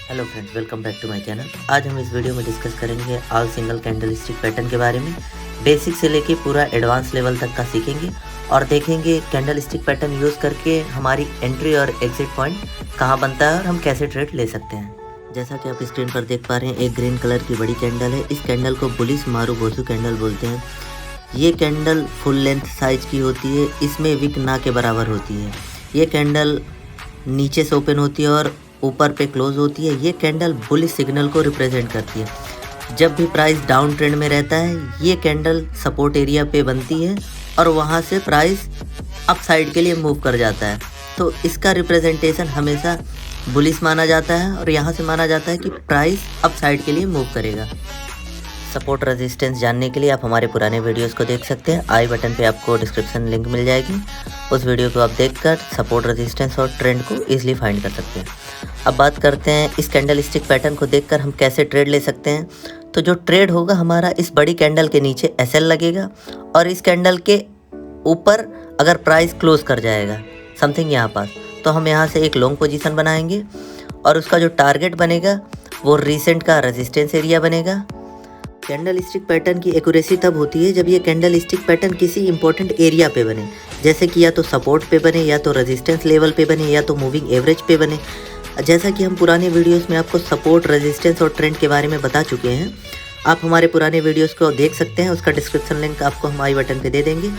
Hello friends, welcome back to my channel. आज हम इस वीडियो में डिस्कस करेंगे all single candle stick pattern के बारे में। बेसिक से लेके पूरा एडवांस लेवल तक का सीखेंगे और देखेंगे कैंडल स्टिक पैटर्न यूज़ करके हमारी एंट्री और एग्जिट पॉइंट कहाँ बनता है और हम कैसे ट्रेड ले सकते हैं। जैसा कि आप स्क्रीन पर देख पा रहे हैं, एक ग्रीन कलर की बड़ी कैंडल है। इस कैंडल को बुलिश मारुबोसु कैंडल बोलते हैं। ये कैंडल फुल लेंथ साइज की होती है, इसमें विक ना के बराबर होती है। ये कैंडल नीचे से ओपन होती है और ऊपर पे क्लोज होती है। ये कैंडल बुलिश सिग्नल को रिप्रेजेंट करती है। जब भी प्राइस डाउन ट्रेंड में रहता है, ये कैंडल सपोर्ट एरिया पे बनती है और वहाँ से प्राइस अप साइड के लिए मूव कर जाता है। तो इसका रिप्रेजेंटेशन हमेशा बुलिश माना जाता है और यहाँ से माना जाता है कि प्राइस अप साइड के लिए मूव करेगा। सपोर्ट रेजिस्टेंस जानने के लिए आप हमारे पुराने वीडियोस को देख सकते हैं। आई बटन पे आपको डिस्क्रिप्शन लिंक मिल जाएगी, उस वीडियो को आप देखकर सपोर्ट रेजिस्टेंस और ट्रेंड को इजीली फाइंड कर सकते हैं। अब बात करते हैं इस कैंडल स्टिक पैटर्न को देखकर हम कैसे ट्रेड ले सकते हैं। तो जो ट्रेड होगा हमारा, इस बड़ी कैंडल के नीचे SL लगेगा और इस कैंडल के ऊपर अगर प्राइस क्लोज कर जाएगा समथिंग यहाँ पास, तो हम यहाँ से एक लॉन्ग पोजीशन बनाएंगे और उसका जो टारगेट बनेगा वो रिसेंट का रेजिस्टेंस एरिया बनेगा। कैंडल स्टिक पैटर्न की एक्यूरेसी तब होती है जब ये कैंडल स्टिक पैटर्न किसी इंपॉर्टेंट एरिया पे बने, जैसे कि या तो सपोर्ट पे बने, या तो रेजिस्टेंस लेवल पे बने, या तो मूविंग एवरेज पे बने। जैसा कि हम पुराने वीडियोस में आपको सपोर्ट, रेजिस्टेंस और ट्रेंड के बारे में बता चुके हैं। आप हमारे पुराने वीडियोस को देख सकते हैं, उसका डिस्क्रिप्शन लिंक आपको हम आई बटन पे दे देंगे।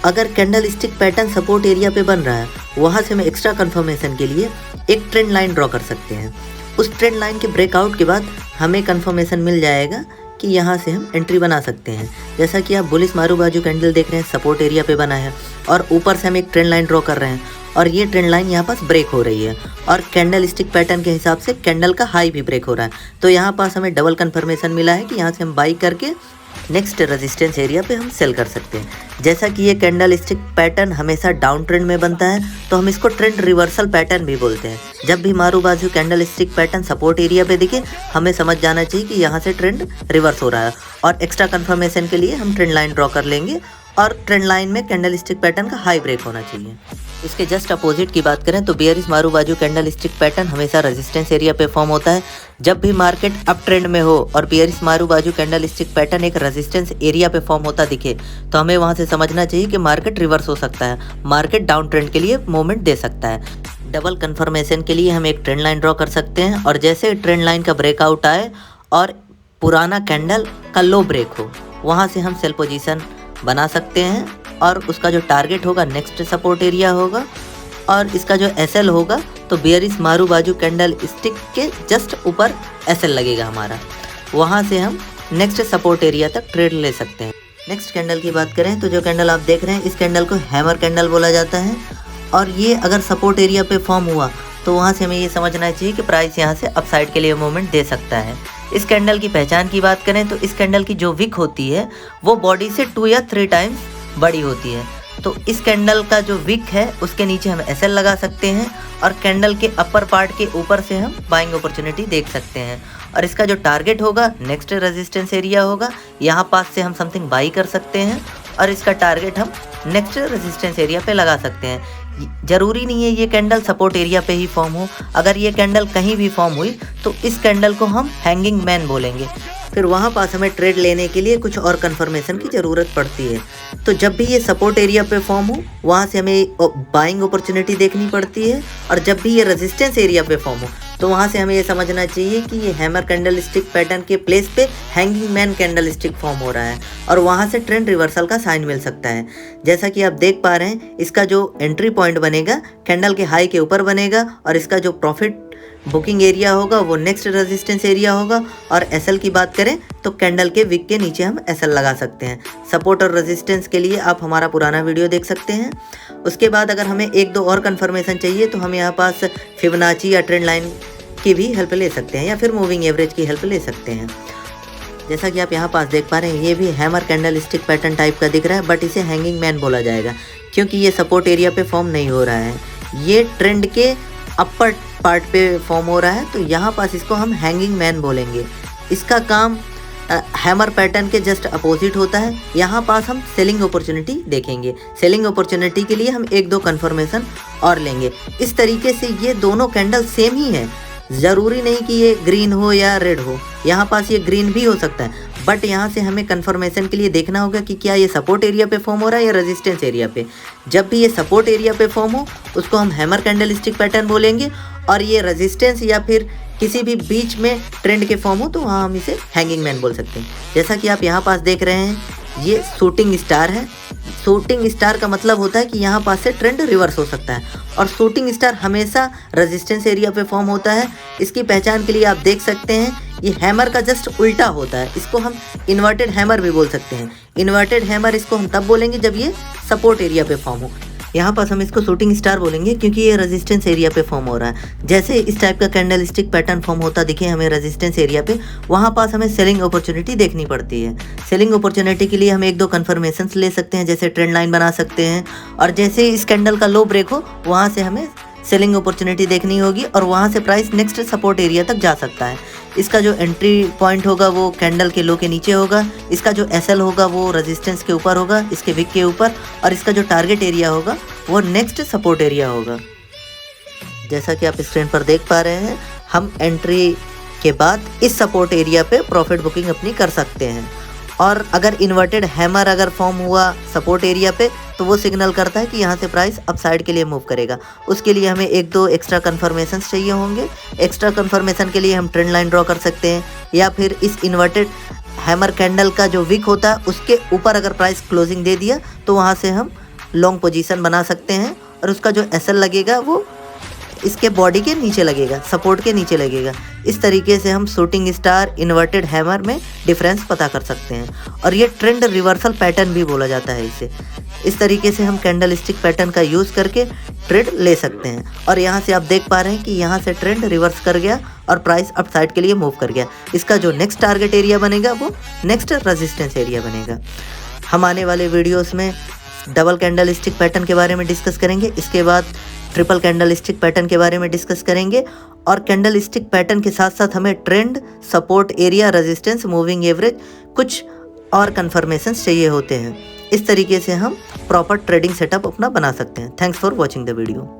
अगर candle stick pattern support area पे बन रहा है, वहाँ से हम एक्स्ट्रा कन्फर्मेशन के लिए एक ट्रेंड लाइन ड्रॉ कर सकते हैं। उस ट्रेंड लाइन के ब्रेकआउट के बाद हमें कन्फर्मेशन मिल जाएगा कि यहाँ से हम एंट्री बना सकते हैं। जैसा कि आप बुलिश मारुबोसु कैंडल देख रहे हैं, सपोर्ट एरिया पे बना है और ऊपर से हम एक ट्रेंड लाइन ड्रॉ कर रहे हैं और ये ट्रेंड लाइन यहाँ पास ब्रेक हो रही है और कैंडल स्टिक पैटर्न के हिसाब से कैंडल का हाई भी ब्रेक हो रहा है। तो यहाँ पास हमें डबल कन्फर्मेशन मिला है कि यहाँ से हम बाई करके नेक्स्ट रेजिस्टेंस एरिया पे हम सेल कर सकते हैं। जैसा कि ये कैंडल स्टिक पैटर्न हमेशा डाउन ट्रेंड में बनता है, तो हम इसको ट्रेंड रिवर्सल पैटर्न भी बोलते हैं। जब भी मारुबोसु candle stick pattern support area पे दिखे, हमें समझ जाना चाहिए कि यहाँ से ट्रेंड रिवर्स हो रहा है और एक्स्ट्रा कंफर्मेशन के लिए हम ट्रेंड लाइन ड्रॉ कर लेंगे और ट्रेंड लाइन में कैंडल स्टिक पैटर्न का हाई ब्रेक होना चाहिए। इसके जस्ट अपोजिट की बात करें तो बेयरिश मारुबोसु कैंडल स्टिक पैटर्न हमेशा रेजिस्टेंस एरिया पे फॉर्म होता है। जब भी मार्केट अप ट्रेंड में हो और बेयरिश मारुबोसु कैंडल स्टिक पैटर्न एक रेजिस्टेंस एरिया पे फॉर्म होता दिखे, तो हमें वहां से समझना चाहिए कि मार्केट रिवर्स हो सकता है, मार्केट डाउन ट्रेंड के लिए मूवमेंट दे सकता है। डबल कन्फर्मेशन के लिए हम एक ट्रेंड लाइन ड्रॉ कर सकते हैं और जैसे ट्रेंड लाइन का ब्रेकआउट आए और पुराना कैंडल का लो ब्रेक हो, वहाँ से हम सेल पोजीशन बना सकते हैं और उसका जो टारगेट होगा नेक्स्ट सपोर्ट एरिया होगा और इसका जो SL होगा तो बेयरिश मारुबोसु कैंडल स्टिक के जस्ट ऊपर SL लगेगा हमारा। वहाँ से हम नेक्स्ट सपोर्ट एरिया तक ट्रेड ले सकते हैं। नेक्स्ट कैंडल की बात करें तो जो कैंडल आप देख रहे हैं, इस कैंडल को हैमर कैंडल बोला जाता है और ये अगर सपोर्ट एरिया पे फॉर्म हुआ तो वहाँ से हमें ये समझना चाहिए कि प्राइस यहाँ से अपसाइड के लिए मूवमेंट दे सकता है। इस कैंडल की पहचान की बात करें तो इस कैंडल की जो विक होती है वो बॉडी से 2 या 3 टाइम्स बड़ी होती है। तो इस कैंडल का जो विक है उसके नीचे हम SL लगा सकते हैं और कैंडल के अपर पार्ट के ऊपर से हम बाइंग अपॉर्चुनिटी देख सकते हैं और इसका जो टारगेट होगा नेक्स्ट रेजिस्टेंस एरिया होगा। यहाँ पास से हम समथिंग बाई कर सकते हैं और इसका टारगेट हम नेक्स्ट रेजिस्टेंस एरिया पे लगा सकते हैं। ज़रूरी नहीं है ये कैंडल सपोर्ट एरिया पे ही फॉर्म हो, अगर ये कैंडल कहीं भी फॉर्म हुई तो इस कैंडल को हम हैंगिंग मैन बोलेंगे। फिर वहाँ पास हमें ट्रेड लेने के लिए कुछ और कन्फर्मेशन की ज़रूरत पड़ती है। तो जब भी ये सपोर्ट एरिया पे फॉर्म हो, वहाँ से हमें बाइंग अपॉर्चुनिटी देखनी पड़ती है और जब भी ये रेजिस्टेंस एरिया पे फॉर्म हो तो वहाँ से हमें ये समझना चाहिए कि ये हैमर कैंडल स्टिक पैटर्न के प्लेस पे hanging man candle stick form हो रहा है और वहाँ से ट्रेंड रिवर्सल का साइन मिल सकता है। जैसा कि आप देख पा रहे हैं, इसका जो एंट्री पॉइंट बनेगा कैंडल के हाई के ऊपर बनेगा और इसका जो प्रॉफिट बुकिंग एरिया होगा वो नेक्स्ट रेजिस्टेंस एरिया होगा और SL की बात करें तो कैंडल के विक के नीचे हम SL लगा सकते हैं। सपोर्ट और रेजिस्टेंस के लिए आप हमारा पुराना वीडियो देख सकते हैं। उसके बाद अगर हमें 1-2 और कन्फर्मेशन चाहिए तो हम यहाँ पास फिबोनाची या ट्रेंड लाइन की भी हेल्प ले सकते हैं या फिर मूविंग एवरेज की हेल्प ले सकते हैं। जैसा कि आप यहाँ पास देख पा रहे हैं, ये भी hammer candle stick pattern type का दिख रहा है, बट इसे हैंगिंग मैन बोला जाएगा क्योंकि ये सपोर्ट एरिया पे फॉर्म नहीं हो रहा है, ये ट्रेंड के अपर पार्ट पे फॉर्म हो रहा है। तो यहाँ पास इसको हम हैंगिंग मैन बोलेंगे। इसका काम हैमर पैटर्न के जस्ट अपोजिट होता है। यहाँ पास हम सेलिंग अपॉर्चुनिटी देखेंगे। सेलिंग अपॉर्चुनिटी के लिए हम 1-2 कन्फर्मेशन और लेंगे। इस तरीके से ये दोनों कैंडल सेम ही है, ज़रूरी नहीं कि ये ग्रीन हो या रेड हो, यहाँ पास ये ग्रीन भी हो सकता है, बट यहाँ से हमें कंफर्मेशन के लिए देखना होगा कि क्या ये सपोर्ट एरिया पे फॉर्म हो रहा है या रेजिस्टेंस एरिया पे। जब भी ये सपोर्ट एरिया पे फॉर्म हो उसको हम हैमर कैंडलस्टिक पैटर्न बोलेंगे, और ये रेजिस्टेंस या फिर किसी भी बीच में ट्रेंड के फॉर्म हो तो वहाँ हम इसे हैंगिंग मैन बोल सकते हैं। जैसा कि आप यहाँ पास देख रहे हैं, ये शूटिंग स्टार है। शूटिंग स्टार का मतलब होता है कि यहाँ पास से ट्रेंड रिवर्स हो सकता है, और शूटिंग स्टार हमेशा रेजिस्टेंस एरिया पे फॉर्म होता है। इसकी पहचान के लिए आप देख सकते हैं ये हैमर का जस्ट उल्टा होता है, इसको हम इन्वर्टेड हैमर भी बोल सकते हैं। इन्वर्टेड हैमर इसको हम तब बोलेंगे जब ये सपोर्ट एरिया पे फॉर्म हो। यहाँ पास हम इसको शूटिंग स्टार बोलेंगे क्योंकि ये रेजिस्टेंस एरिया पे फॉर्म हो रहा है। जैसे इस टाइप का कैंडलस्टिक पैटर्न फॉर्म होता दिखे हमें रेजिस्टेंस एरिया पे, वहाँ पास हमें सेलिंग अपॉर्चुनिटी देखनी पड़ती है। सेलिंग अपॉर्चुनिटी के लिए हम एक दो कन्फर्मेशंस ले सकते हैं, जैसे ट्रेंड लाइन बना सकते हैं, और जैसे इस कैंडल का लो ब्रेक हो वहाँ से हमें सेलिंग अपॉर्चुनिटी देखनी होगी, और वहाँ से प्राइस नेक्स्ट सपोर्ट एरिया तक जा सकता है। इसका जो एंट्री पॉइंट होगा वो कैंडल के लो के नीचे होगा, इसका जो एसएल होगा वो रेजिस्टेंस के ऊपर होगा, इसके विक के ऊपर, और इसका जो टारगेट एरिया होगा वो नेक्स्ट सपोर्ट एरिया होगा। जैसा कि आप स्क्रीन पर देख पा रहे हैं, हम एंट्री के बाद इस सपोर्ट एरिया पे प्रॉफिट बुकिंग अपनी कर सकते हैं। और अगर इन्वर्टेड हैमर अगर फॉर्म हुआ सपोर्ट एरिया पे तो वो सिग्नल करता है कि यहाँ से प्राइस अपसाइड के लिए मूव करेगा। उसके लिए हमें एक दो एक्स्ट्रा कन्फर्मेशन चाहिए होंगे। एक्स्ट्रा कन्फर्मेशन के लिए हम ट्रेंड लाइन ड्रॉ कर सकते हैं, या फिर इस इन्वर्टेड हैमर कैंडल का जो विक होता है उसके ऊपर अगर प्राइस क्लोजिंग दे दिया तो वहाँ से हम लॉन्ग पोजीशन बना सकते हैं, और उसका जो एसएल लगेगा वो इसके बॉडी के नीचे लगेगा, सपोर्ट के नीचे लगेगा। इस तरीके से हम शूटिंग स्टार इन्वर्टेड हैमर में डिफरेंस पता कर सकते हैं, और ये ट्रेंड रिवर्सल पैटर्न भी बोला जाता है इसे। इस तरीके से हम कैंडलस्टिक पैटर्न का यूज़ करके ट्रेड ले सकते हैं। और यहाँ से आप देख पा रहे हैं कि यहाँ से ट्रेंड रिवर्स कर गया और प्राइस अपसाइड के लिए मूव कर गया। इसका जो नेक्स्ट टारगेट एरिया बनेगा वो नेक्स्ट रेजिस्टेंस एरिया बनेगा। हम आने वाले वीडियोस में डबल कैंडलस्टिक पैटर्न के बारे में डिस्कस करेंगे, इसके बाद ट्रिपल कैंडलस्टिक पैटर्न के बारे में डिस्कस करेंगे, और कैंडलस्टिक पैटर्न के साथ साथ हमें trend, support area, resistance, moving average, कुछ और कन्फर्मेशंस चाहिए होते हैं। इस तरीके से हम प्रॉपर ट्रेडिंग सेटअप अपना बना सकते हैं। Thanks for watching the video.